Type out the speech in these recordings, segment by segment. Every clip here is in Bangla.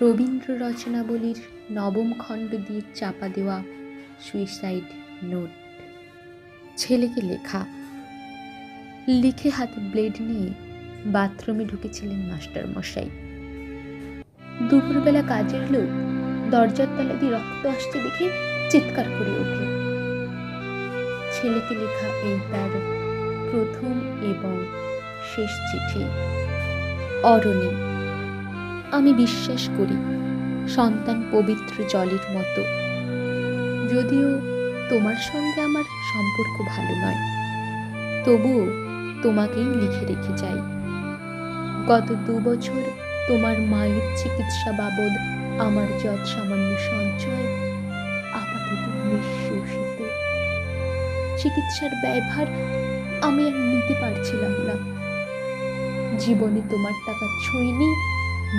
রবীন্দ্র রচনাবলীর নবম খণ্ড দিয়ে চাপা দেওয়া সুইসাইড নোট। ছেলেকে লেখা। লিখে হাতে ব্লেড নিয়ে বাথরুমে ঢুকেছিলেন মাস্টারমশাই। দুপুরবেলা কাজের লোক দরজার তলা দিয়ে রক্ত আসছে দেখে চিৎকার করে উঠল। ছেলেকে লেখা এই তার প্রথম এবং শেষ চিঠি। অরণি, আমি বিশ্বাস করি সন্তান পবিত্র জলের মতো। যদিও তোমার সঙ্গে আমার সম্পর্ক ভালো নয়, তবুও তোমাকেই লিখে রেখে যাই। গত 2 বছর তোমার মায়ের চিকিৎসা বাবদ আমার যৎ সামান্য সঞ্চয় আপাতত নিঃশেষিত। চিকিৎসার ব্যয়ভার আমি আর নিতে পারছিলাম না। জীবনে তোমার টাকা ছুঁইনি,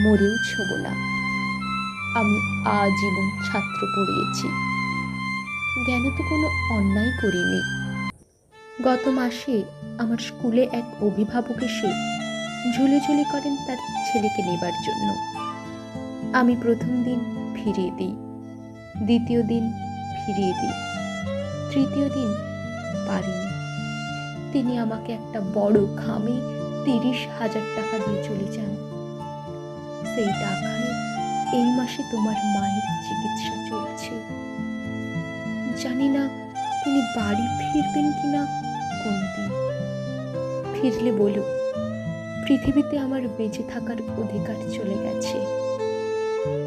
মরেও ছোব না। আমি আজীবন ছাত্র পড়িয়েছি, জ্ঞান তো কোনো অন্যায় করিনি। গত মাসে আমার স্কুলে এক অভিভাবক এসে ঝুলিঝুলি করেন তার ছেলেকে নেবার জন্য। আমি প্রথম দিন ফিরিয়ে দিই, দ্বিতীয় দিন ফিরিয়ে দিই, তৃতীয় দিন পারিনি। তিনি আমাকে একটা বড় খামে 30,000 টাকা দিয়ে চলে যান। সেই টাকায় এই মাসে তোমার মায়ের চিকিৎসা চলছে। জানি না তিনি বাড়ি ফিরবেন কিনা কোনদিন। ফিরলে বলো, পৃথিবীতে আমার বেঁচে থাকার অধিকার চলে গেছে।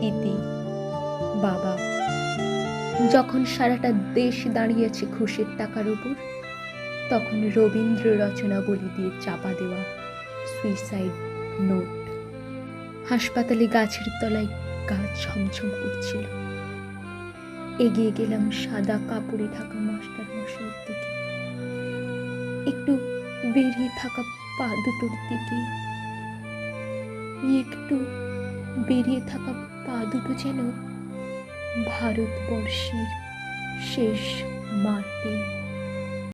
ইতি, বাবা। যখন সারাটা দেশ দাঁড়িয়েছে ঘুষের টাকার উপর, তখন রবীন্দ্র রচনাবলী দিয়ে চাপা দেওয়া সুইসাইড নোট। হাসপাতালে গাছের তলায় গা ছমছম করছিল। এগিয়ে গেলাম সাদা কাপড়ে ঢাকা মাস্টারমশাইয়ের দিকে, একটু বেরিয়ে থাকা পা দুটোর দিকে। একটু বেরিয়ে থাকা পা দুটো যেন ভারতবর্ষের শেষ মাটি।